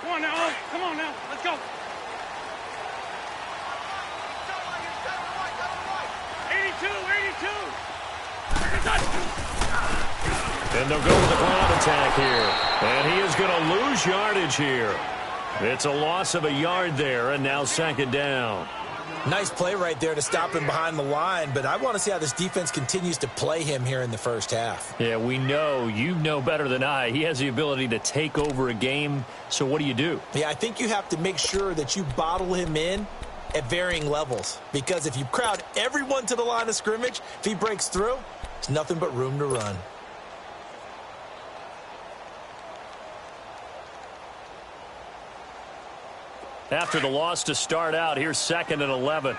Come on now, come on now, let's go. 82, 82. And they'll go with the ground attack here. And he is going to lose yardage here. It's a loss of a yard there, and now second down. Nice play right there to stop him behind the line, but I want to see how this defense continues to play him here in the first half. Yeah, we know. You know better than I. He has the ability to take over a game, so what do you do? Yeah, I think you have to make sure that you bottle him in at varying levels, because if you crowd everyone to the line of scrimmage, if he breaks through, there's nothing but room to run. After the loss to start out, here's 2nd and 11.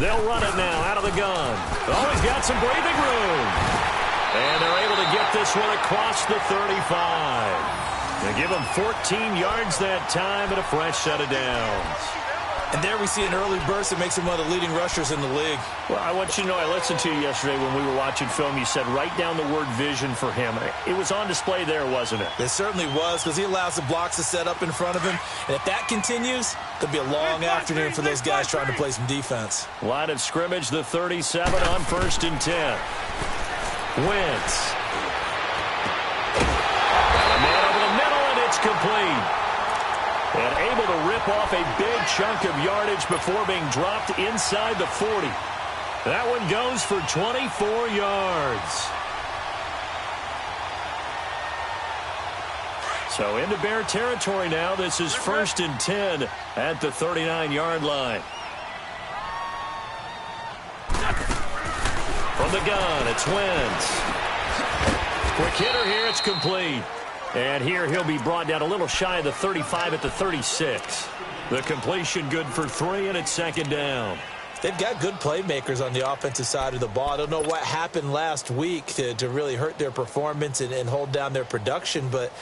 They'll run it now out of the gun. Oh, he's got some breathing room. And they're able to get this one across the 35. They give him 14 yards that time and a fresh set of downs. And there we see an early burst that makes him one of the leading rushers in the league. Well, I want you to know, I listened to you yesterday when we were watching film. You said write down the word vision for him. It was on display there, wasn't it? It certainly was, because he allows the blocks to set up in front of him. And if that continues, there'll be a long afternoon for those guys trying to play some defense. Line of scrimmage, the 37 on 1st and 10. Wentz. A man over the middle, and it's complete. And able to rip off a big chunk of yardage before being dropped inside the 40. That one goes for 24 yards. So into Bear territory now. This is 1st and 10 at the 39-yard line. From the gun, it's Wentz. Quick hitter here, it's complete. And here he'll be brought down a little shy of the 35 at the 36. The completion good for 3, and it's 2nd down. They've got good playmakers on the offensive side of the ball. I don't know what happened last week to really hurt their performance and hold down their production, but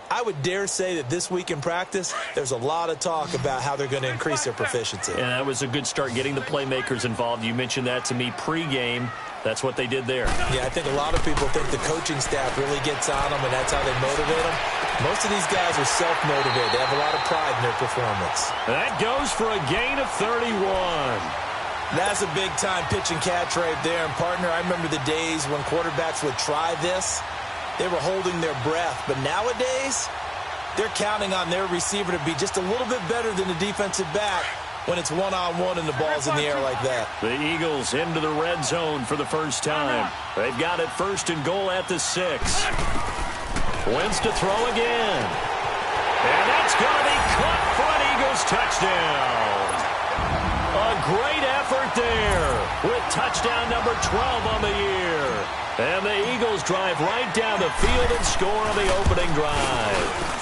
I would dare say that this week in practice, there's a lot of talk about how they're going to increase their proficiency. And that was a good start, getting the playmakers involved. You mentioned that to me pregame. That's what they did there. Yeah, I think a lot of people think the coaching staff really gets on them, and that's how they motivate them. Most of these guys are self-motivated. They have a lot of pride in their performance. That goes for a gain of 31. That's a big-time pitch and catch right there. And, partner, I remember the days when quarterbacks would try this. They were holding their breath. But nowadays, they're counting on their receiver to be just a little bit better than the defensive back when it's one-on-one and the ball's in the air like that. The Eagles into the red zone for the first time. They've got it 1st and goal at the 6. Wentz to throw again. And that's going to be caught for an Eagles touchdown. A great effort there with touchdown number 12 on the year. And the Eagles drive right down the field and score on the opening drive.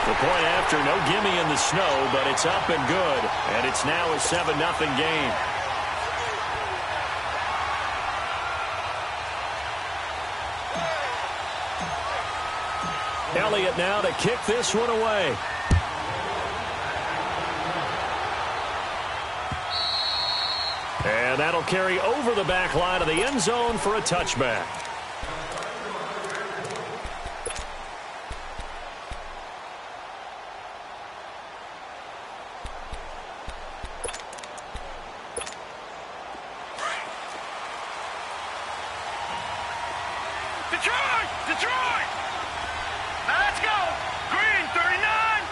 The point after, no gimme in the snow, but it's up and good. And it's now a 7-0 game. Elliott now to kick this one away. And that'll carry over the back line of the end zone for a touchback. Detroit! Now let's go! Green, 39!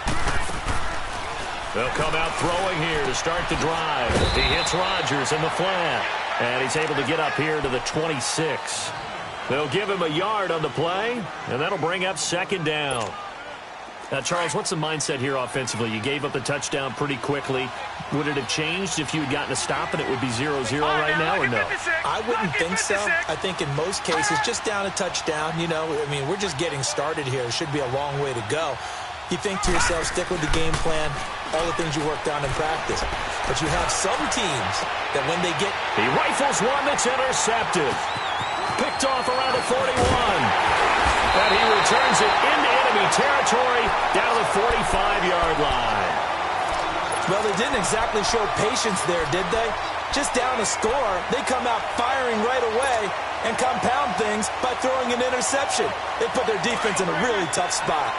They'll come out throwing here to start the drive. He hits Rodgers in the flat. And he's able to get up here to the 26. They'll give him a yard on the play, and that'll bring up 2nd down. Now, Charles, what's the mindset here offensively? You gave up the touchdown pretty quickly. Would it have changed if you had gotten a stop and it would be 0-0 right now, or no? I wouldn't think so. I think in most cases, just down a touchdown, you know, I mean, we're just getting started here. It should be a long way to go. You think to yourself, stick with the game plan, all the things you worked on in practice. But you have some teams that when they get... He rifles one that's intercepted. Picked off around the 41. But he returns it into enemy territory down to the 45-yard line. Well, they didn't exactly show patience there, did they? Just down a score, they come out firing right away, and compound things by throwing an interception. They put their defense in a really tough spot.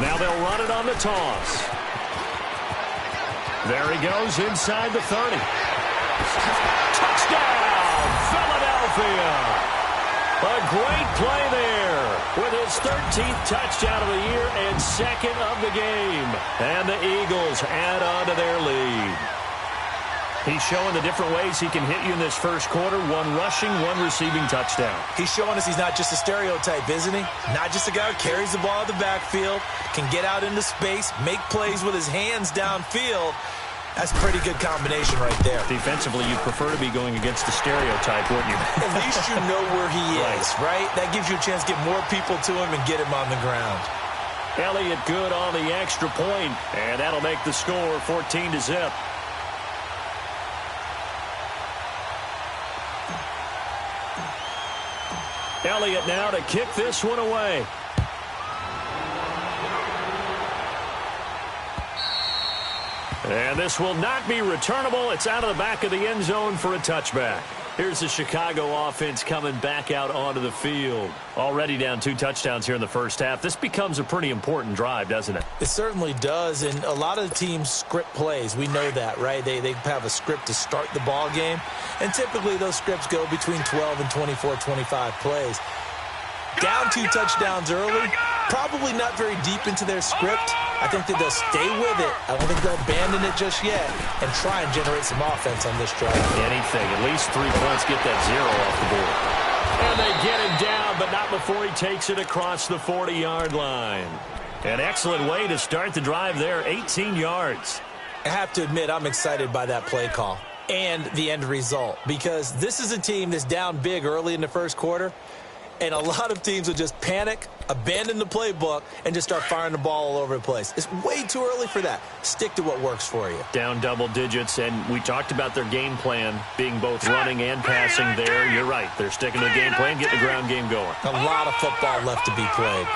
Now they'll run it on the toss. There he goes inside the 30. Touchdown, Philadelphia! A great play there with his 13th touchdown of the year and second of the game. And the Eagles add on to their lead. He's showing the different ways he can hit you in this first quarter. One rushing, one receiving touchdown. He's showing us he's not just a stereotype, isn't he? Not just a guy who carries the ball in the backfield, can get out into space, make plays with his hands downfield. That's a pretty good combination right there. Defensively, you'd prefer to be going against the stereotype, wouldn't you? At least you know where he is, right? That gives you a chance to get more people to him and get him on the ground. Elliott good on the extra point, and that'll make the score 14-0. Elliott now to kick this one away. And this will not be returnable. It's out of the back of the end zone for a touchback. Here's the Chicago offense coming back out onto the field. Already down 2 touchdowns here in the first half. This becomes a pretty important drive, doesn't it? It certainly does, and a lot of the teams script plays. We know that, right? They have a script to start the ball game, and typically those scripts go between 12 and 24, 25 plays. Down 2 touchdowns early, probably not very deep into their script. I think that they'll stay with it. I don't think they'll abandon it just yet and try and generate some offense on this drive. Anything. At least 3 points, get that 0 off the board. And they get him down, but not before he takes it across the 40-yard line. An excellent way to start the drive there, 18 yards. I have to admit, I'm excited by that play call and the end result, because this is a team that's down big early in the first quarter, and a lot of teams will just panic, abandon the playbook, and just start firing the ball all over the place. It's way too early for that. Stick to what works for you. Down double digits, and we talked about their game plan being both running and passing there. You're right. They're sticking to the game plan, getting the ground game going. A lot of football left to be played.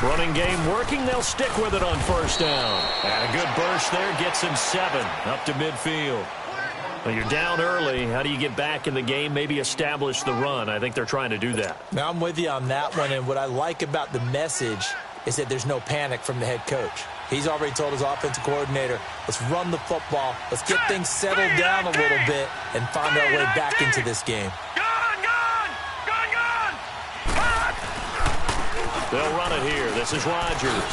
Running game working. They'll stick with it on first down. And a good burst there gets him 7 up to midfield. Well, you're down early. How do you get back in the game? Maybe establish the run. I think they're trying to do that. Now, I'm with you on that one, and what I like about the message is that there's no panic from the head coach. He's already told his offensive coordinator, let's run the football, let's get things settled down a little bit and find our way back into this game. They'll run it here. This is Rodgers.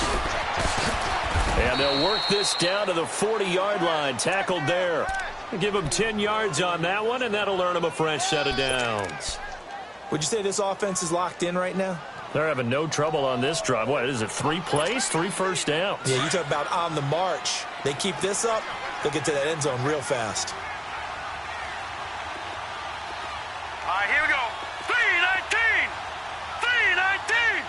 And they'll work this down to the 40-yard line. Tackled there. Give him 10 yards on that one, and that'll earn him a fresh set of downs. Would you say this offense is locked in right now? They're having no trouble on this drive. What is it, 3 plays, 3 first downs? Yeah, you talk about on the march. They keep this up, they'll get to that end zone real fast. All right, here we go. 3-19. 3-19.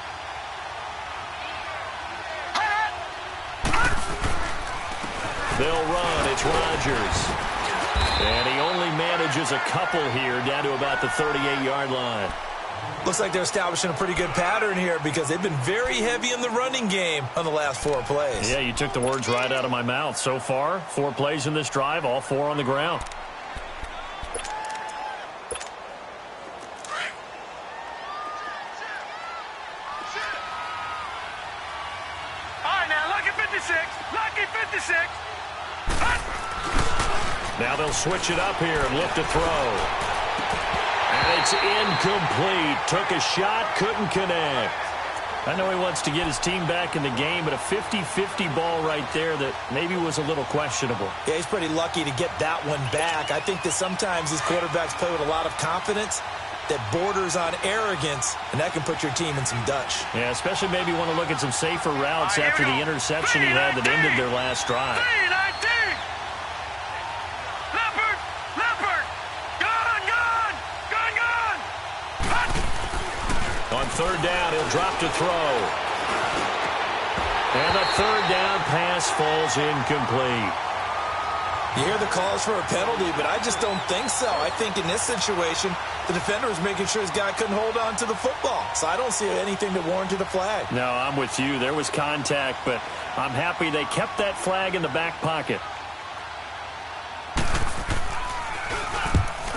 They'll run. It's Rodgers. And he only manages a couple here down to about the 38-yard line. Looks like they're establishing a pretty good pattern here because they've been very heavy in the running game on the last 4 plays. Yeah, you took the words right out of my mouth. So far, 4 plays in this drive, all 4 on the ground. All right, now, lucky 56. Lucky 56. Now they'll switch it up here and look to throw. And it's incomplete. Took a shot, couldn't connect. I know he wants to get his team back in the game, but a 50-50 ball right there that maybe was a little questionable. Yeah, he's pretty lucky to get that one back. I think that sometimes these quarterbacks play with a lot of confidence that borders on arrogance, and that can put your team in some Dutch. Yeah, especially maybe want to look at some safer routes after the interception he had that ended their last drive. On third down, he'll drop to throw. And the third down pass falls incomplete. You hear the calls for a penalty, but I just don't think so. I think in this situation, the defender was making sure his guy couldn't hold on to the football. So I don't see anything that warranted a flag. No, I'm with you. There was contact, but I'm happy they kept that flag in the back pocket.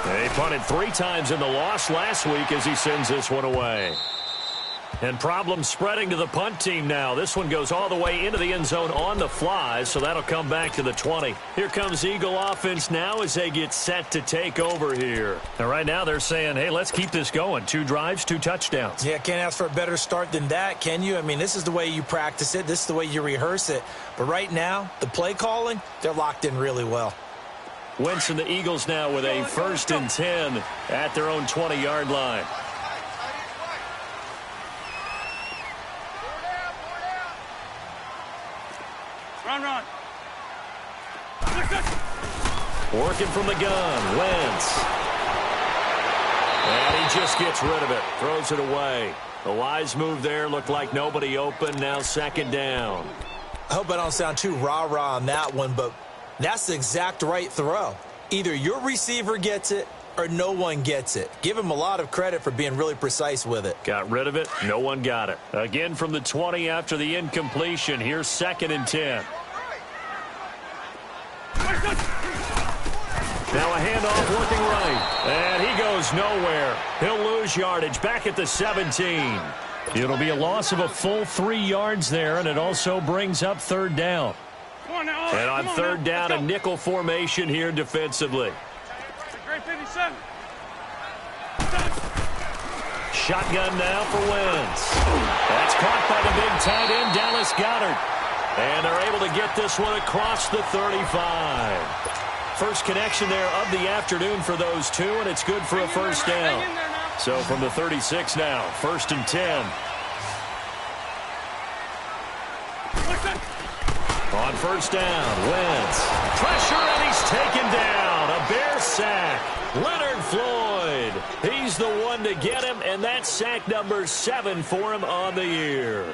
They punted 3 times in the loss last week as he sends this one away. And problems spreading to the punt team now. This one goes all the way into the end zone on the fly, so that'll come back to the 20. Here comes Eagle offense now as they get set to take over here. And right now they're saying, hey, let's keep this going. 2 drives, 2 touchdowns. Yeah, can't ask for a better start than that, can you? I mean, this is the way you practice it. This is the way you rehearse it. But right now, the play calling, they're locked in really well. Wentz and the Eagles now with a 1st and 10 at their own 20-yard line. Run. Working from the gun, Wentz. And he just gets rid of it, throws it away. A wise move there, looked like nobody open, now 2nd down. I hope I don't sound too rah-rah on that one, but that's the exact right throw. Either your receiver gets it or no one gets it. Give him a lot of credit for being really precise with it. Got rid of it. No one got it. Again from the 20 after the incompletion. Here's 2nd and 10. Now a handoff working right. And he goes nowhere. He'll lose yardage back at the 17. It'll be a loss of a full 3 yards there, and it also brings up 3rd down. And on 3rd down, a nickel formation here defensively. Great 57. Shotgun now for Wentz. That's caught by the big tight end, Dallas Goedert. And they're able to get this one across the 35. First connection there of the afternoon for those 2, and it's good for a 1st down. So from the 36 now, 1st and 10. On 1st down, Wentz. Pressure, and he's taken down. A Bear sack. Leonard Floyd. He's the one to get him, and that's sack number 7 for him on the year.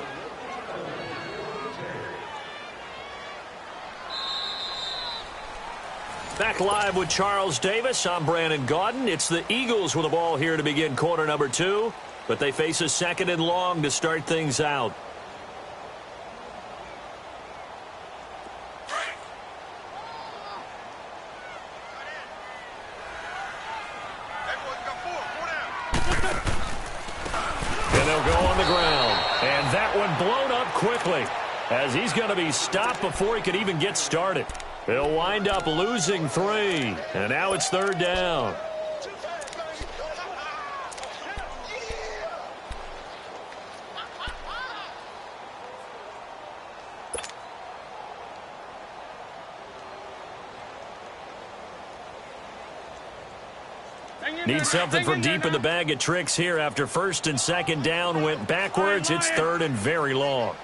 Back live with Charles Davis. I'm Brandon Gaudin. It's the Eagles with the ball here to begin quarter number 2, but they face a 2nd and long to start things out. And they'll go on the ground. And that one blown up quickly as he's going to be stopped before he could even get started. They'll wind up losing 3. And now it's 3rd down. Need something from deep in the bag of tricks here after 1st and 2nd down went backwards. It's 3rd and very long.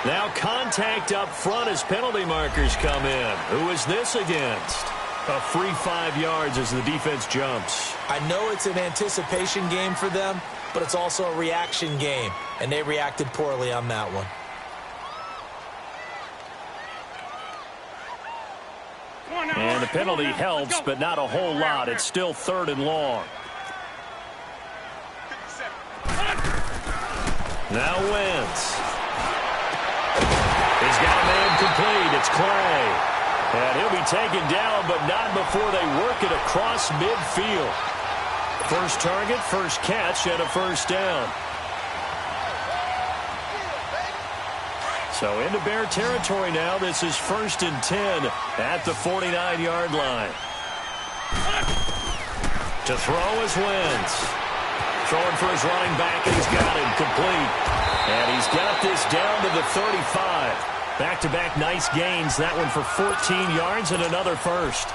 Now contact up front as penalty markers come in. Who is this against? A free 5 yards as the defense jumps. I know it's an anticipation game for them, but it's also a reaction game, and they reacted poorly on that one. And the penalty helps, but not a whole lot. It's still 3rd and long. Now Wentz. He's got a man complete. It's Clay. And he'll be taken down, but not before they work it across midfield. First target, first catch, and a 1st down. So into Bear territory now. This is 1st and 10 at the 49-yard line. To throw is Wentz. Throwing for his running back, and he's got him complete. And he's got this down to the 35. Back-to-back nice gains. That one for 14 yards and another 1st.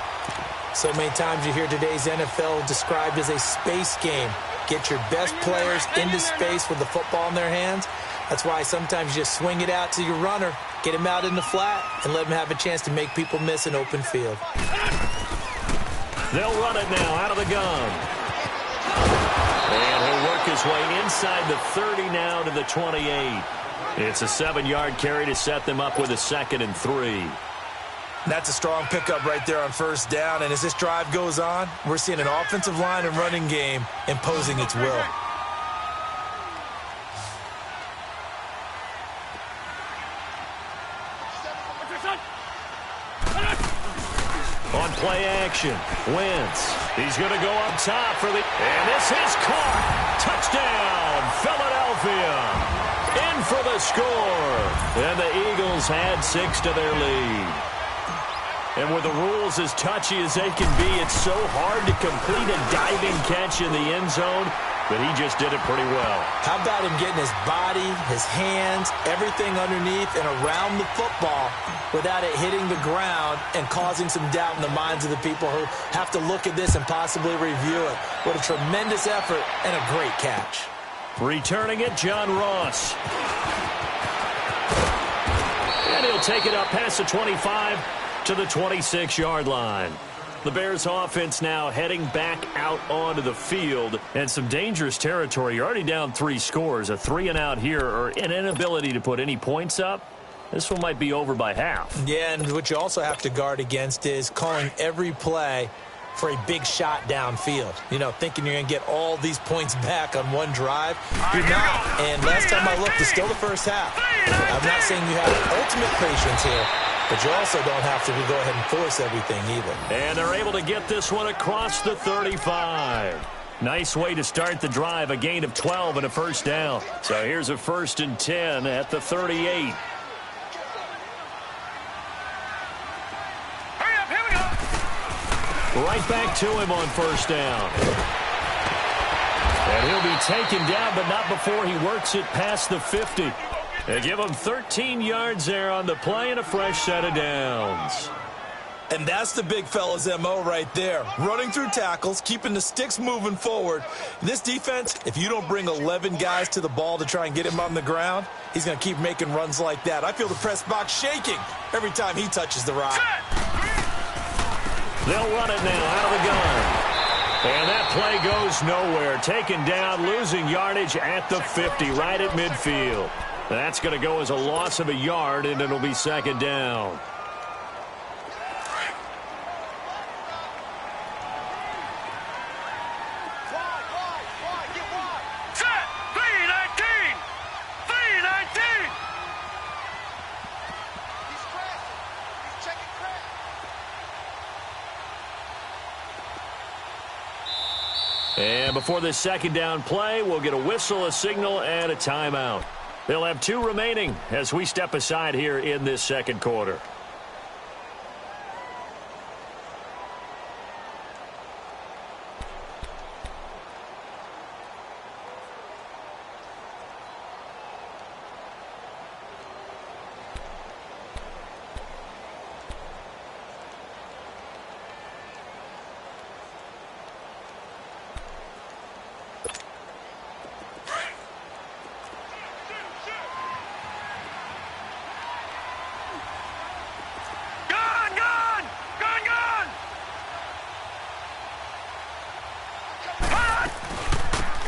So many times you hear today's NFL described as a space game. Get your best players into space with the football in their hands. That's why sometimes you just swing it out to your runner, get him out in the flat, and let him have a chance to make people miss an open field. They'll run it now out of the gun. And he'll work his way inside the 30 now to the 28. It's a 7-yard carry to set them up with a 2nd and 3. That's a strong pickup right there on first down. And as this drive goes on, we're seeing an offensive line and running game imposing its will. On play action, Wentz. He's going to go up top for the... And this is caught. Touchdown, Philadelphia. In for the score. And the Eagles had 6 to their lead. And with the rules as touchy as they can be, it's so hard to complete a diving catch in the end zone, but he just did it pretty well. How about him getting his body, his hands, everything underneath and around the football without it hitting the ground and causing some doubt in the minds of the people who have to look at this and possibly review it. What a tremendous effort and a great catch. Returning it, John Ross. And he'll take it up past the 25 to the 26-yard line. The Bears offense now heading back out onto the field, and some dangerous territory. You're already down 3 scores. A 3-and-out here, or an inability to put any points up. This one might be over by half. Yeah, and what you also have to guard against is calling every play for a big shot downfield. You know, thinking you're going to get all these points back on one drive. You're not. And last time I looked, it's still the first half. I'm not saying you have ultimate patience here, but you also don't have to go ahead and force everything either. And they're able to get this one across the 35. Nice way to start the drive, a gain of 12 and a first down. So here's a 1st and 10 at the 38. Hurry up, here we go. Right back to him on first down. And he'll be taken down, but not before he works it past the 50. They give him 13 yards there on the play and a fresh set of downs. And that's the big fella's MO right there. Running through tackles, keeping the sticks moving forward. This defense, if you don't bring 11 guys to the ball to try and get him on the ground, he's going to keep making runs like that. I feel the press box shaking every time he touches the rock. They'll run it now out of the gun. And that play goes nowhere. Taken down, losing yardage at the 50, right at midfield. That's going to go as a loss of a yard, and it'll be 2nd down. Set. 3-19. 3-19. He's pressing. He's checking crack. And before this 2nd down play, we'll get a whistle, a signal, and a timeout. They'll have 2 remaining as we step aside here in this 2nd quarter.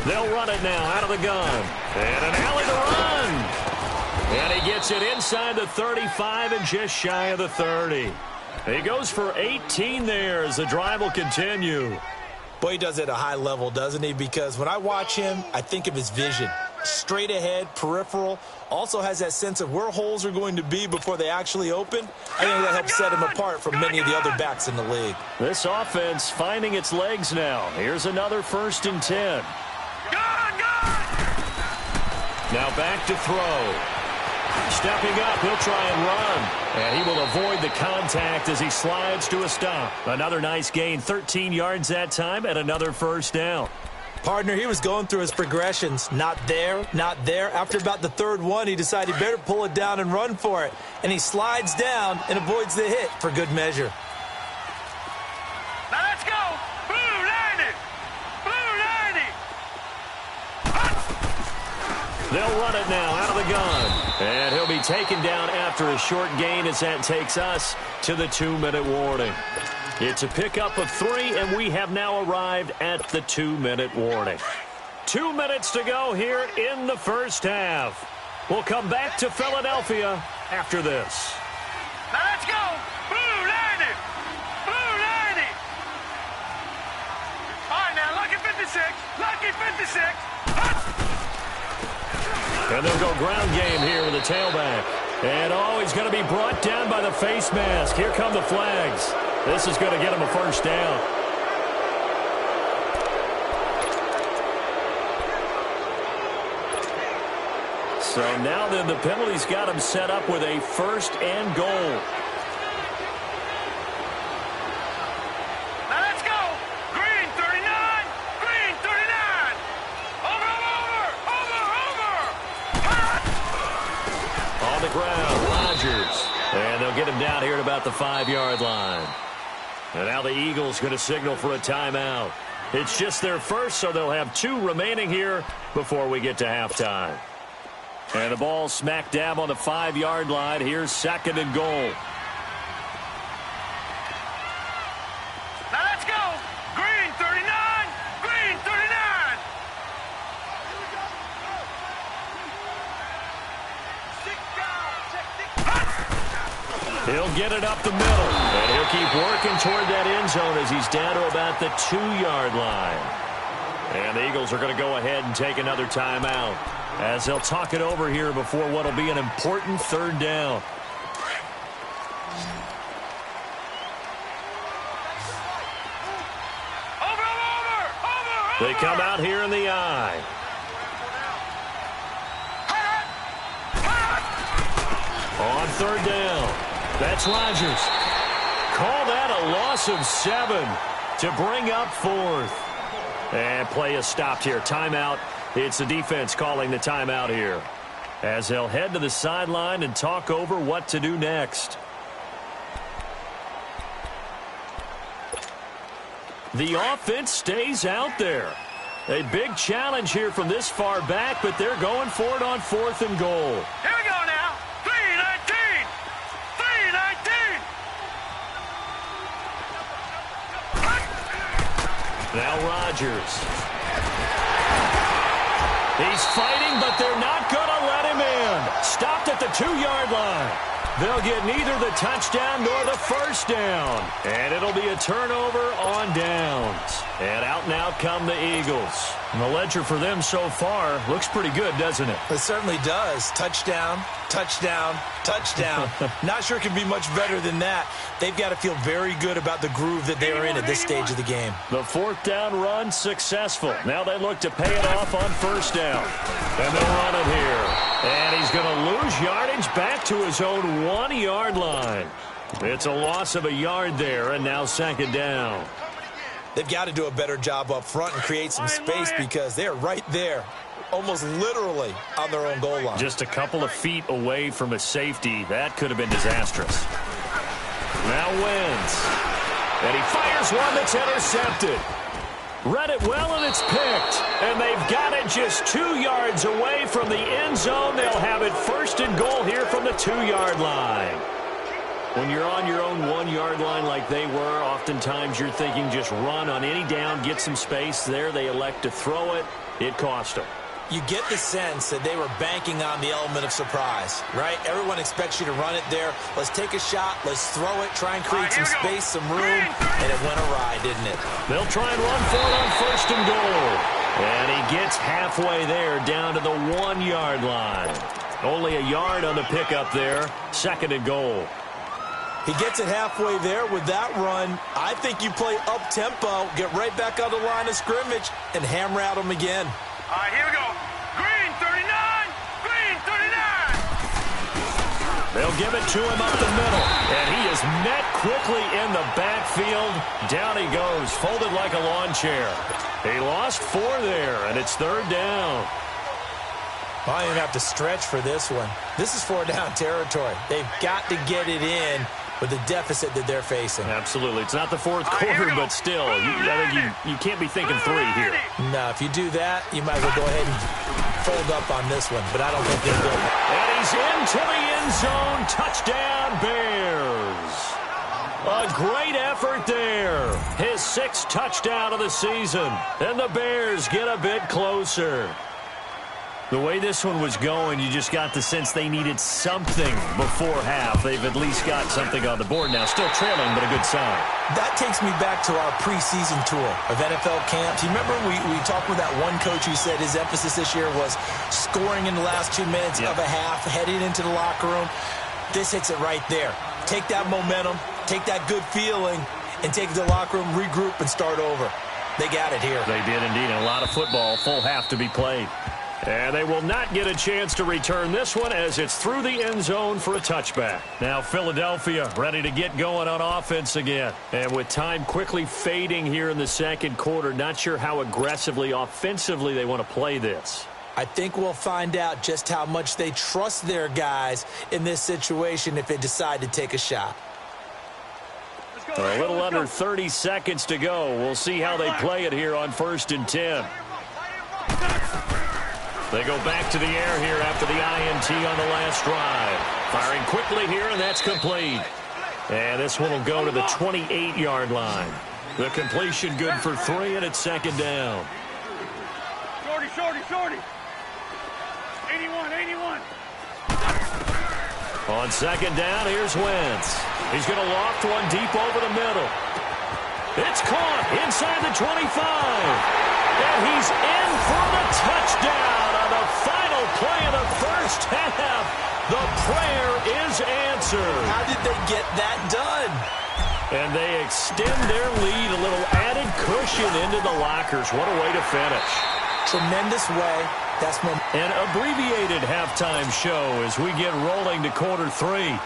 They'll run it now out of the gun. And an alley to run. And he gets it inside the 35 and just shy of the 30. He goes for 18 there as the drive will continue. Boy, he does it at a high level, doesn't he? Because when I watch him, I think of his vision. Straight ahead, peripheral. Also has that sense of where holes are going to be before they actually open. I think that helps set him apart from many of the other backs in the league. This offense finding its legs now. Here's another 1st and 10. Now back to throw. Stepping up, he'll try and run. And he will avoid the contact as he slides to a stop. Another nice gain, 13 yards that time, and another 1st down. Partner, he was going through his progressions. Not there, not there. After about the 3rd one, he decided he better pull it down and run for it. And he slides down and avoids the hit for good measure. Now let's go. Blue 90. Blue 90. They'll run it now out of the gun. And he'll be taken down after a short gain as that takes us to the 2-minute warning. It's a pickup of 3, and we have now arrived at the 2-minute warning. 2 minutes to go here in the first half. We'll come back to Philadelphia after this. Now let's go. Blue 56. Lucky 56. And they'll go ground game here with the tailback. And he's going to be brought down by the face mask. Here come the flags. This is going to get him a first down. So now then the penalty's got him set up with a first and goal. Now let's go. Green 39. Green 39. Over. On the ground, Rodgers. And they'll get him down here at about the 5-yard line. And now the Eagles going to signal for a timeout. It's just their first, so they'll have 2 remaining here before we get to halftime. And the ball smack dab on the 5-yard line. Here's second and goal. Now let's go. Green 39. Green 39. He'll get it up the middle. And he'll keep working toward that end zone as he's down to about the 2-yard line. And the Eagles are going to go ahead and take another timeout as they'll talk it over here before what will be an important third down. Over. They come out here in the eye. On third down, that's Rodgers. Call that a loss of 7 to bring up fourth. And play is stopped here. Timeout. It's the defense calling the timeout here as they'll head to the sideline and talk over what to do next. The offense stays out there. A big challenge here from this far back, but they're going for it on 4th and goal. Here we go now. 3-19. 3-19. Now Rodgers. He's fighting, but they're not going to let him in. Stopped at the 2-yard line. They'll get neither the touchdown nor the first down. And it'll be a turnover on downs. And out come the Eagles. And the ledger for them so far looks pretty good, doesn't it? It certainly does. Touchdown, touchdown, touchdown. Not sure it can be much better than that. They've got to feel very good about the groove that they are in at this stage of the game. The 4th down run successful. Now they look to pay it off on first down. And they'll run it here. And he's going to lose yardage back to his own 1-yard line. It's a loss of a yard there, and now second down. They've got to do a better job up front and create some space because they're right there, almost literally on their own goal line. Just a couple of feet away from a safety. That could have been disastrous. Now Wentz. And he fires one that's intercepted. Read it well, and it's picked. And they've got it just 2 yards away from the end zone. They'll have it first and goal here from the 2-yard line. When you're on your own 1-yard line like they were, oftentimes you're thinking just run on any down, get some space. There they elect to throw it. It cost them. You get the sense that they were banking on the element of surprise, right? Everyone expects you to run it there. Let's take a shot. Let's throw it. Try and create some space, some room. And it went awry, didn't it? They'll try and run for it on first and goal. And he gets halfway there down to the 1-yard line. Only a yard on the pickup there. Second and goal. He gets it halfway there with that run. I think you play up-tempo, get right back on the line of scrimmage, and hammer at him again. All right, here we go. Green 39. Green 39. They'll give it to him up the middle. And he is met quickly in the backfield. Down he goes, folded like a lawn chair. He lost 4 there, and it's third down. I don't even have to stretch for this one. This is 4-down territory. They've got to get it in with the deficit that they're facing. Absolutely. It's not the fourth quarter, but still, I think you can't be thinking 3 here. No, if you do that, you might as well go ahead and fold up on this one, but I don't think they'll do it. And he's into the end zone. Touchdown, Bears. A great effort there. His 6th touchdown of the season. And the Bears get a bit closer. The way this one was going, you just got the sense they needed something before half. They've at least got something on the board now. Still trailing, but a good sign. That takes me back to our preseason tour of NFL camps. You remember we talked with that one coach who said his emphasis this year was scoring in the last 2 minutes of a half, heading into the locker room. This hits it right there. Take that momentum, take that good feeling, and take it to the locker room, regroup, and start over. They got it here. They did indeed. A lot of football, full half to be played. And they will not get a chance to return this one as it's through the end zone for a touchback. Now Philadelphia ready to get going on offense again. And with time quickly fading here in the second quarter, not sure how aggressively, offensively they want to play this. I think we'll find out just how much they trust their guys in this situation if they decide to take a shot. A little under 30 seconds to go. We'll see how they play it here on 1st and 10. They go back to the air here after the INT on the last drive. Firing quickly here, and that's complete. And this one will go to the 28-yard line. The completion good for 3, and it's 2nd down. Shorty. 81. On 2nd down, here's Wentz. He's going to loft one deep over the middle. It's caught inside the 25. And he's in for the touchdown on the final play of the first half. The prayer is answered. How did they get that done? And they extend their lead, a little added cushion into the lockers. What a way to finish. Tremendous way. That's an abbreviated halftime show as we get rolling to quarter 3.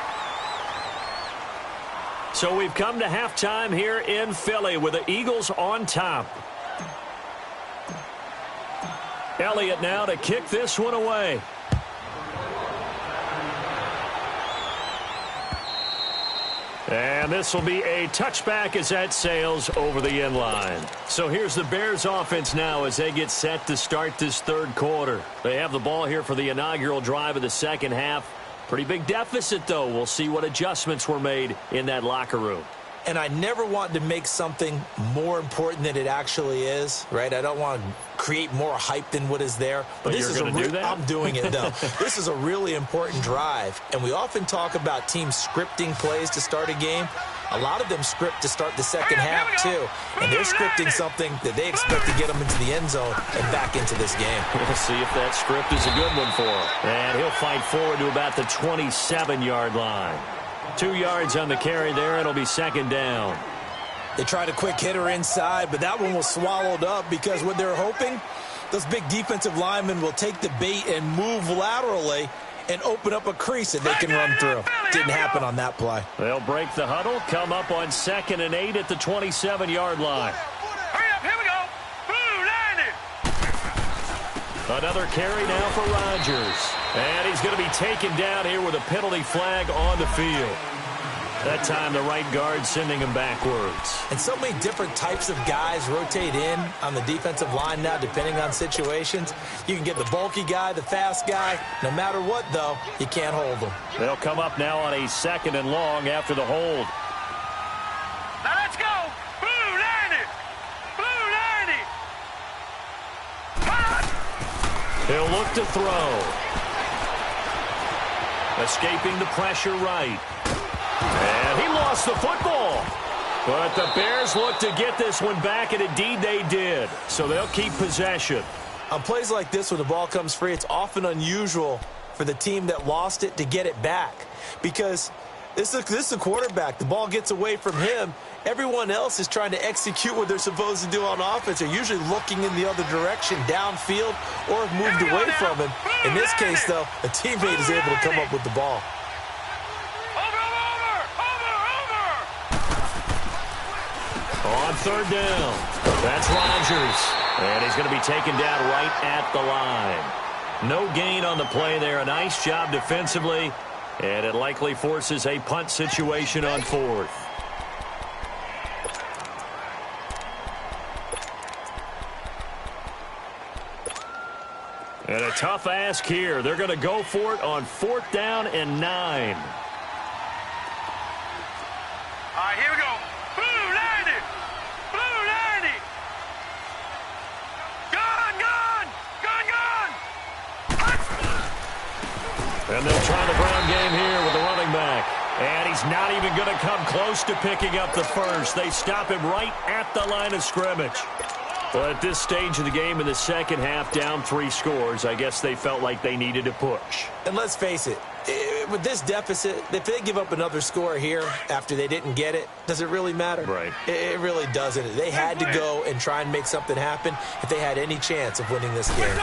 So we've come to halftime here in Philly with the Eagles on top. Elliott now to kick this one away. And this will be a touchback as that sails over the end line. So here's the Bears offense now as they get set to start this third quarter. They have the ball here for the inaugural drive of the second half. Pretty big deficit, though. We'll see what adjustments were made in that locker room. And I never want to make something more important than it actually is, right? I don't want to create more hype than what is there. But this is do that? I'm doing it, though. This is a really important drive. And we often talk about teams scripting plays to start a game. A lot of them script to start the second half, too. And they're scripting something that they expect to get them into the end zone and back into this game. We'll see if that script is a good one for him. And he'll fight forward to about the 27-yard line. 2 yards on the carry there. It'll be 2nd down. They tried a quick hitter inside, but that one was swallowed up because what they're hoping, those big defensive linemen will take the bait and move laterally and open up a crease that they can run through. Didn't happen on that play. They'll break the huddle, come up on 2nd and 8 at the 27-yard line. Hurry up, here we go. Boo, line it. Another carry now for Rodgers. And he's going to be taken down here with a penalty flag on the field. That time the right guard sending him backwards. And so many different types of guys rotate in on the defensive line now depending on situations. You can get the bulky guy, the fast guy. No matter what, though, you can't hold them. They'll come up now on a 2nd and long after the hold. Now let's go. Boo, line it. Boo, line it. He'll look to throw. Escaping the pressure right. And he lost the football. But the Bears look to get this one back, and indeed they did. So they'll keep possession. On plays like this where the ball comes free, it's often unusual for the team that lost it to get it back. Because this is a quarterback. The ball gets away from him. Everyone else is trying to execute what they're supposed to do on offense. They're usually looking in the other direction, downfield, or have moved away from him. In this case, though, a teammate is able to come up with the ball. On 3rd down, that's Rodgers. And he's going to be taken down right at the line. No gain on the play there. A nice job defensively. And it likely forces a punt situation on 4th. And a tough ask here. They're going to go for it on 4th down and 9. All right, here we go. Blue, line it. Blue, line it. Gun. And they'll try the ground game here with the running back. And he's not even going to come close to picking up the first. They stop him right at the line of scrimmage. Well, at this stage of the game in the second half, down 3 scores, I guess they felt like they needed to push. And let's face it, with this deficit, if they give up another score here after they didn't get it, does it really matter? Right. It really doesn't. They had to go and try and make something happen if they had any chance of winning this game.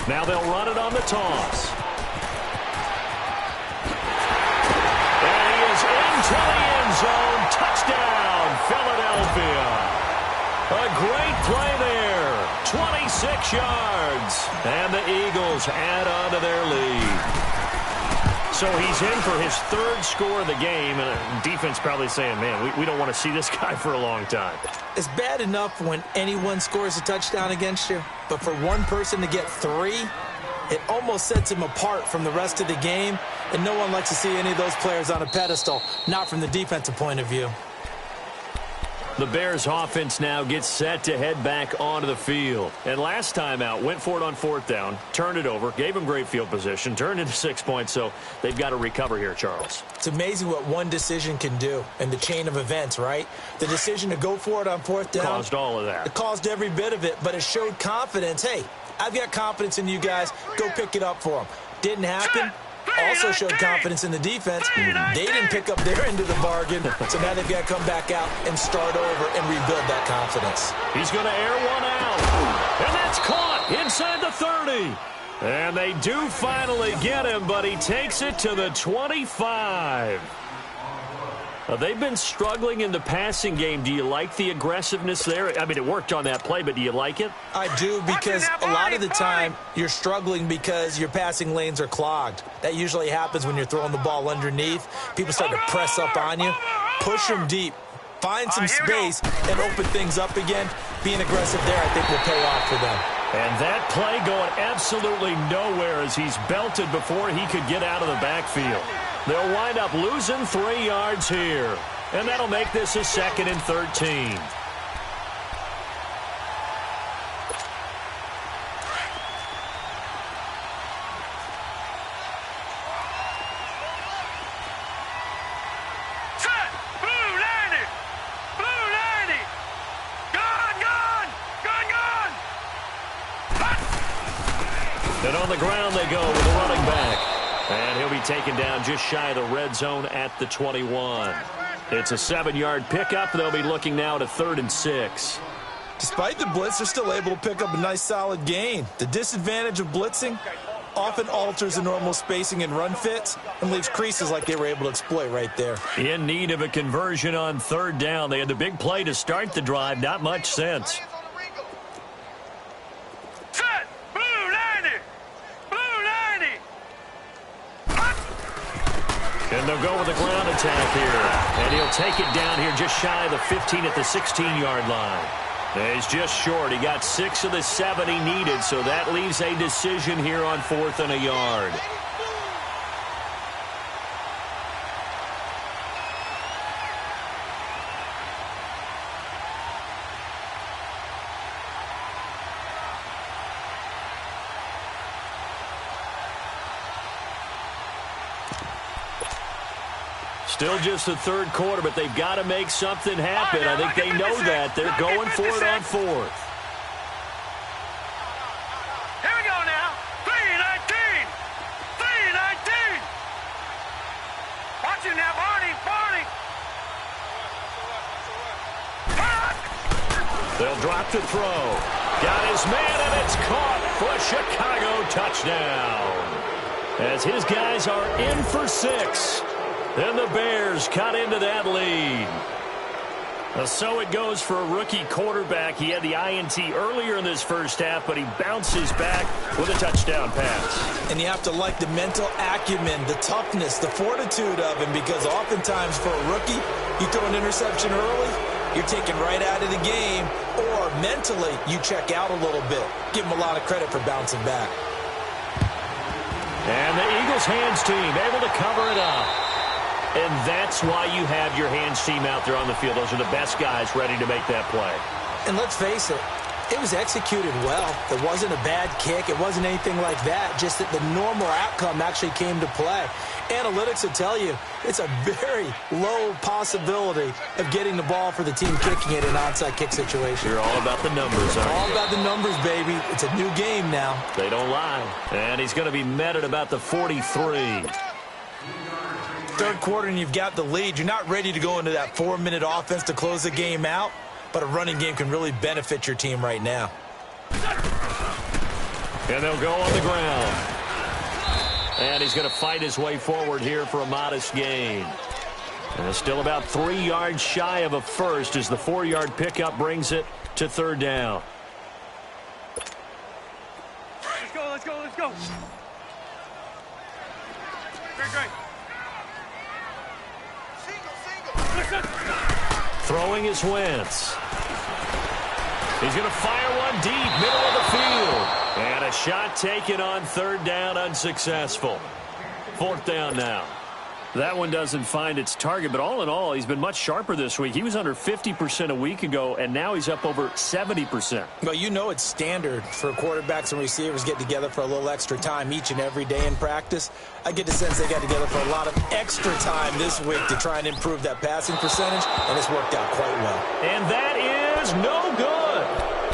Now they'll run it on the toss. And he is into the end zone. Touchdown, Philadelphia. A great play there. 26 yards. And the Eagles add on to their lead. So he's in for his 3rd score of the game. And the defense probably saying, man, we don't want to see this guy for a long time. It's bad enough when anyone scores a touchdown against you, but for one person to get 3, it almost sets him apart from the rest of the game, and no one likes to see any of those players on a pedestal, not from the defensive point of view. The Bears offense now gets set to head back onto the field. And last time out, went for it on 4th down, turned it over, gave them great field position, turned into 6 points, so they've got to recover here, Charles. It's amazing what one decision can do in the chain of events, right? The decision to go for it on 4th down. Caused all of that. It caused every bit of it, but it showed confidence. Hey, I've got confidence in you guys. Go pick it up for them. Didn't happen. Also showed confidence in the defense. They didn't pick up their end of the bargain, so now they've got to come back out and start over and rebuild that confidence. He's going to air one out. And that's caught inside the 30. And they do finally get him, but he takes it to the 25. They've been struggling in the passing game. Do you like the aggressiveness there? I mean, it worked on that play, but do you like it? I do, because a lot of the time you're struggling because your passing lanes are clogged. That usually happens when you're throwing the ball underneath. People start to press up on you. Push them deep. Find some space and open things up again. Being aggressive there, I think, will pay off for them. And that play going absolutely nowhere as he's belted before he could get out of the backfield. They'll wind up losing 3 yards here. And that'll make this a 2nd and 13. Set! Blue landed! Blue landed! Gone! Hut! And on the ground they go with the running back. And he'll be taken down just shy of the red zone at the 21. It's a 7-yard pickup. They'll be looking now at a 3rd and 6. Despite the blitz, they're still able to pick up a nice solid gain. The disadvantage of blitzing often alters the normal spacing and run fits and leaves creases like they were able to exploit right there. In need of a conversion on 3rd down. They had the big play to start the drive. Not much sense. Set! Blue landed! Blue landed! And they'll go with a ground attack here. And he'll take it down here just shy of the 15 at the 16-yard line. And he's just short. He got 6 of the 7 he needed, so that leaves a decision here on 4th and a yard. Still just the 3rd quarter, but they've got to make something happen. I think they know that. They're going for it on 4th. Here we go now. 3-19. 3-19. Watch him now, Barney. They'll drop to throw. Got his man, and it's caught for a Chicago touchdown. As his guys are in for 6. And the Bears cut into that lead. So it goes for a rookie quarterback. He had the INT earlier in this first half, but he bounces back with a touchdown pass. And you have to like the mental acumen, the toughness, the fortitude of him, because oftentimes for a rookie, you throw an interception early, you're taken right out of the game, or mentally you check out a little bit. Give him a lot of credit for bouncing back. And the Eagles hands team able to cover it up. And that's why you have your hands team out there on the field. Those are the best guys ready to make that play. And let's face it, It was executed well. It wasn't a bad kick. It wasn't anything like that. Just that the normal outcome actually came to play. Analytics will tell you it's a very low possibility of getting the ball for the team kicking it in an onside kick situation. You're all about the numbers, aren't you? All about the numbers, baby. It's a new game now. They don't lie. And he's going to be met at about the 43. Third quarter and you've got the lead. You're not ready to go into that 4-minute offense to close the game out, but a running game can really benefit your team right now. And they'll go on the ground. And he's going to fight his way forward here for a modest gain. And it's still about 3 yards shy of a first as the 4-yard pickup brings it to third down. Let's go, let's go, let's go. Great. Single. Throwing is Wentz. He's going to fire one deep, middle of the field. And a shot taken on third down, unsuccessful. Fourth down now. That one doesn't find its target, but all in all, he's been much sharper this week. He was under 50% a week ago, and now he's up over 70%. Well, you know it's standard for quarterbacks and receivers get together for a little extra time each and every day in practice. I get the sense they got together for a lot of extra time this week to try and improve that passing percentage, and it's worked out quite well. And that is no good.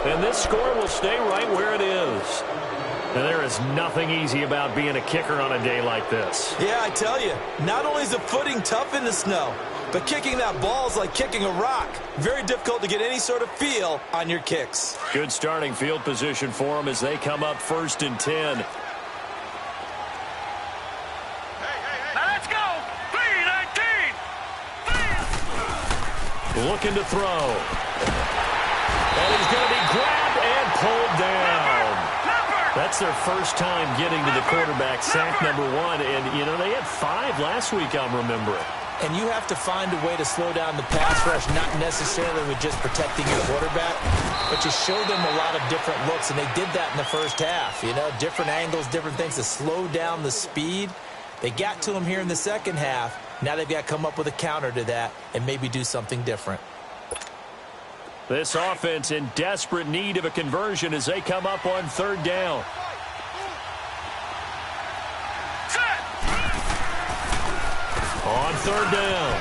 And this score will stay right where it is. And there is nothing easy about being a kicker on a day like this. Yeah, I tell you, not only is the footing tough in the snow, but kicking that ball is like kicking a rock. Very difficult to get any sort of feel on your kicks. Good starting field position for them as they come up 1st and 10. Now let's go. 3-19. Looking to throw. And he's going to be grabbed and pulled down. That's their first time getting to the quarterback, sack number 1. And, you know, they had 5 last week, I'm remembering. And you have to find a way to slow down the pass rush, not necessarily with just protecting your quarterback, but you show them a lot of different looks, and they did that in the first half. You know, different angles, different things to slow down the speed. They got to him here in the second half. Now they've got to come up with a counter to that and maybe do something different. This offense in desperate need of a conversion as they come up on third down. On third down,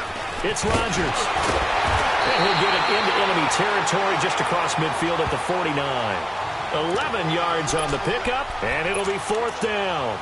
it's Rodgers. And he'll get it into enemy territory just across midfield at the 49. 11 yards on the pickup, and it'll be fourth down.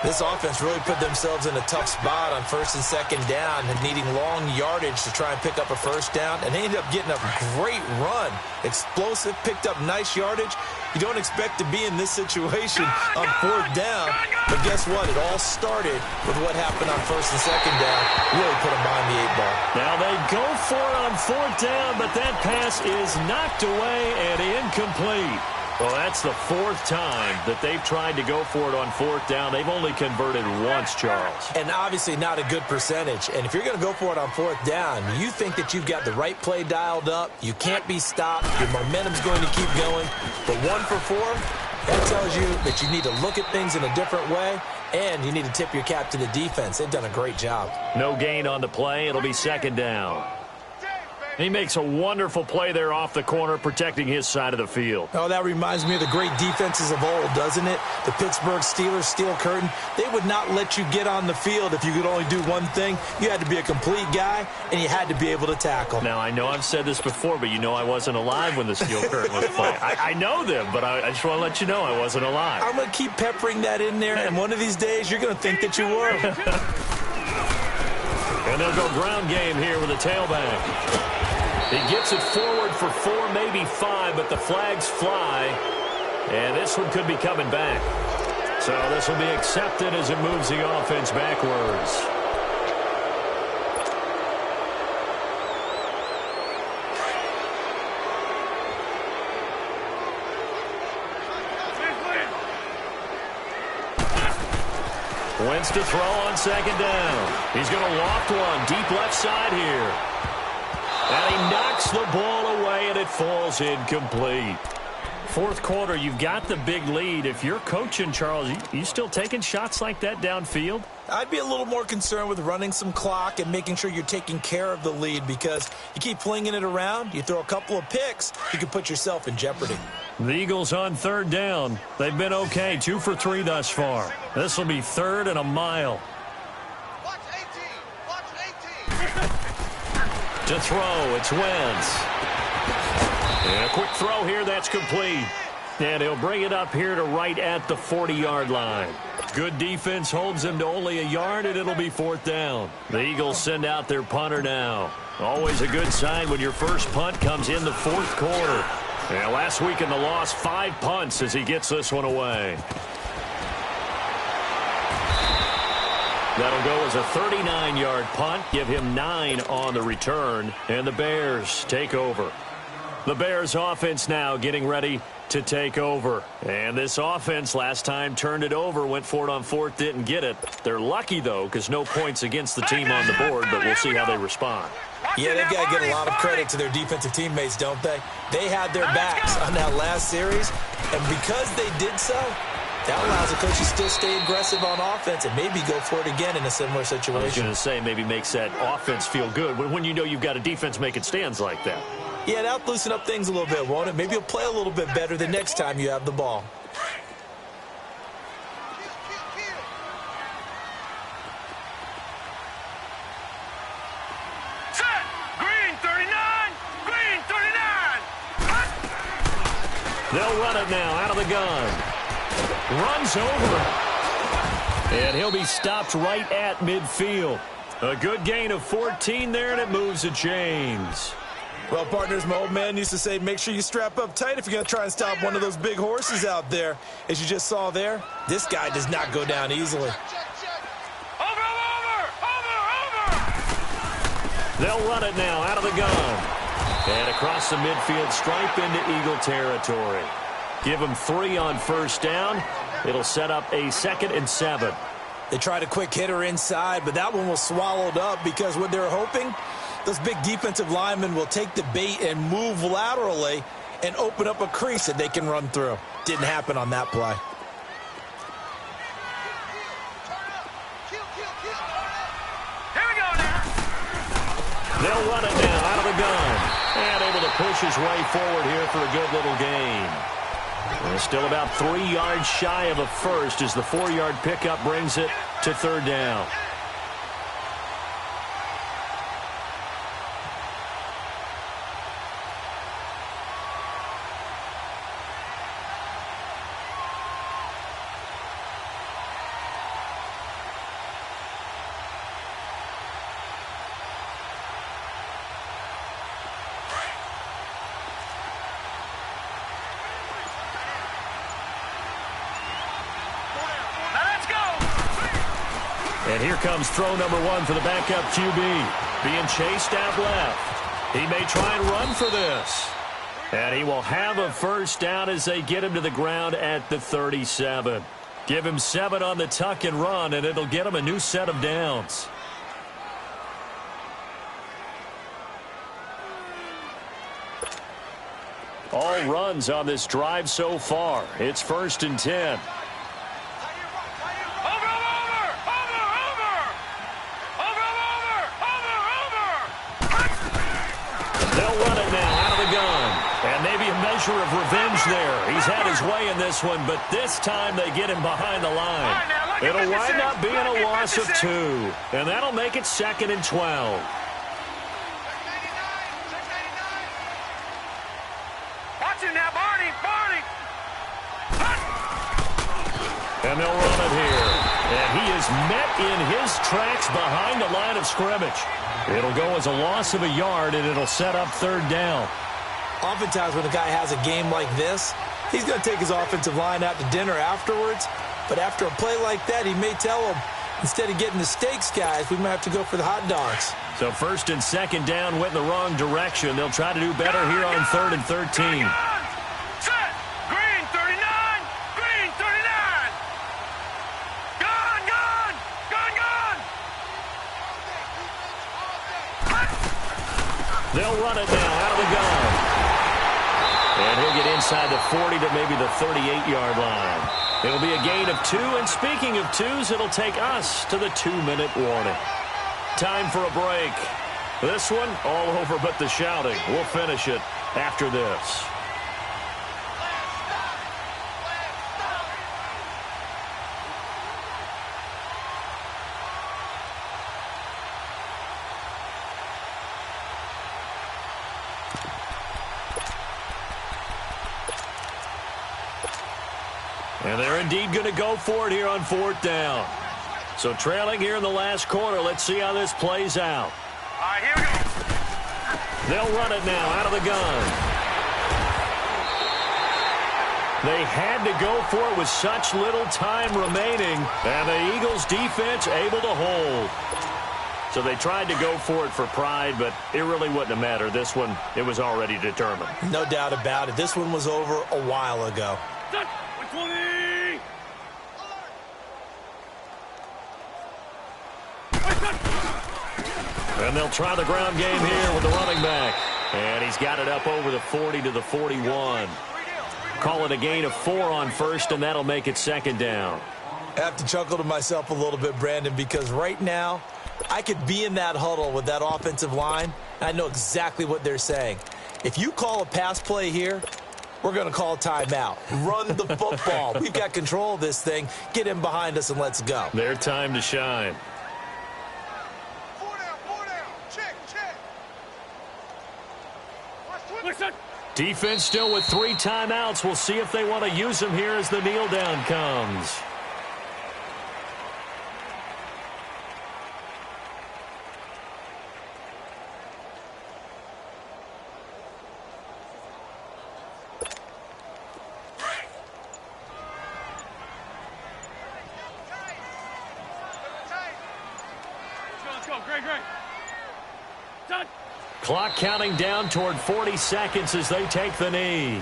This offense really put themselves in a tough spot on 1st and 2nd down and needing long yardage to try and pick up a first down, and they ended up getting a great run. Explosive, picked up nice yardage. You don't expect to be in this situation on 4th down, but guess what? It all started with what happened on 1st and 2nd down. Really put them behind the 8 ball. Now they go for it on 4th down, but that pass is knocked away and incomplete. Well, that's the 4th time that they've tried to go for it on 4th down. They've only converted once, Charles. And obviously not a good percentage. And if you're going to go for it on 4th down, you think that you've got the right play dialed up. You can't be stopped. Your momentum's going to keep going. But 1 for 4, that tells you that you need to look at things in a different way, and you need to tip your cap to the defense. They've done a great job. No gain on the play. It'll be 2nd down. He makes a wonderful play there off the corner, protecting his side of the field. Oh, that reminds me of the great defenses of old, doesn't it? The Pittsburgh Steelers, Steel Curtain. They would not let you get on the field if you could only do one thing. You had to be a complete guy, and you had to be able to tackle. Now, I know I've said this before, but you know I wasn't alive when the Steel Curtain was playing. I know them, but I just want to let you know I wasn't alive. I'm going to keep peppering that in there, and one of these days you're going to think that you were. And they'll go ground game here with a tailback. He gets it forward for 4, maybe 5, but the flags fly. And this one could be coming back. So this will be accepted as it moves the offense backwards. Wentz to throw on 2nd down. He's going to loft one deep left side here. And he knocks the ball away, and it falls incomplete. Fourth quarter, you've got the big lead. If you're coaching, Charles, you still taking shots like that downfield? I'd be a little more concerned with running some clock and making sure you're taking care of the lead, because you keep flinging it around, you throw a couple of picks, you can put yourself in jeopardy. The Eagles on third down. They've been okay, 2 for 3 thus far. This will be third and a mile. Watch 18. Watch 18. To throw, it's Wentz. And a quick throw here, that's complete. And he'll bring it up here to right at the 40-yard line. Good defense holds him to only a yard, and it'll be fourth down. The Eagles send out their punter now. Always a good sign when your first punt comes in the fourth quarter. And last week in the loss, 5 punts as he gets this one away. That'll go as a 39-yard punt, give him 9 on the return, and the Bears take over. The Bears offense now getting ready to take over. And this offense last time turned it over, went for it on fourth, didn't get it. They're lucky, though, because no points against the team on the board, but we'll see how they respond. Yeah, they've got to get a lot of credit to their defensive teammates, don't they? They had their backs on that last series, and because they did so, that allows the coach to still stay aggressive on offense and maybe go for it again in a similar situation. I was going to say maybe makes that offense feel good when you know you've got a defense making stands like that. Yeah, that'll loosen up things a little bit, won't it? Maybe you'll play a little bit better the next time you have the ball. Set. Green 39. Green 39. They'll run it now out of the gun. Runs over. And he'll be stopped right at midfield. A good gain of 14 there, and it moves the chains. Well, partners, my old man used to say, make sure you strap up tight if you're going to try and stop one of those big horses out there. As you just saw there, this guy does not go down easily. Over. They'll run it now out of the gun. And across the midfield stripe into Eagle territory. Give them 3 on first down. It'll set up a 2nd and 7. They tried a quick hitter inside, but that one was swallowed up because what they're hoping, those big defensive linemen will take the bait and move laterally and open up a crease that they can run through. Didn't happen on that play. Here we go now. They'll run it now out of the gun. And able to push his way forward here for a good little gain. And still about 3 yards shy of a first as the 4-yard pickup brings it to third down. And here comes throw number 1 for the backup QB. Being chased out left. He may try and run for this. And he will have a first down as they get him to the ground at the 37. Give him 7 on the tuck and run, and it'll get him a new set of downs. All runs on this drive so far. It's 1st and 10. Measure of revenge there. He's had his way in this one, but this time they get him behind the line. It'll wind up being a loss of 2, and that'll make it 2nd and 12. Watch him now, Barney. And they'll run it here. And he is met in his tracks behind the line of scrimmage. It'll go as a loss of a yard, and it'll set up third down. Oftentimes when a guy has a game like this, he's going to take his offensive line out to dinner afterwards. But after a play like that, he may tell them, instead of getting the steaks, guys, we might have to go for the hot dogs. So 1st and 2nd down went in the wrong direction. They'll try to do better here on 3rd and 13. Set. Green 39. Green 39. Gone. Gone. They'll run it now out of the gun. And he'll get inside the 40 to maybe the 38-yard line. It'll be a gain of 2, and speaking of 2s, it'll take us to the 2-minute warning. Time for a break. This one, all over but the shouting. We'll finish it after this. And they're indeed going to go for it here on 4th down. So trailing here in the last quarter. Let's see how this plays out. All right, here we go. They'll run it now out of the gun. They had to go for it with such little time remaining. And the Eagles defense able to hold. So they tried to go for it for pride, but it really wouldn't have mattered. This one, it was already determined. No doubt about it. This one was over a while ago. Set. 20. And they'll try the ground game here with the running back. And he's got it up over the 40 to the 41. Call it a gain of 4 on 1st, and that'll make it 2nd down. I have to chuckle to myself a little bit, Brandon, because right now I could be in that huddle with that offensive line. I know exactly what they're saying. If you call a pass play here, we're going to call a timeout. Run the football. We've got control of this thing. Get in behind us and let's go. Their time to shine. 4 down. Check. Watch 20. Defense still with 3 timeouts. We'll see if they want to use them here as the kneel down comes. Great. Done. Clock counting down toward 40 seconds as they take the knee.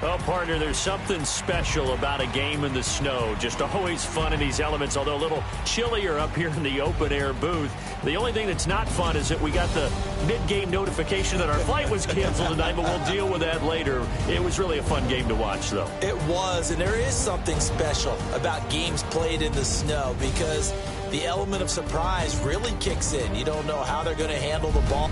Well, partner, there's something special about a game in the snow. Just always fun in these elements, although a little chillier up here in the open-air booth. The only thing that's not fun is that we got the mid-game notification that our flight was canceled tonight, but we'll deal with that later. It was really a fun game to watch, though. It was, and there is something special about games played in the snow because the element of surprise really kicks in. You don't know how they're going to handle the ball.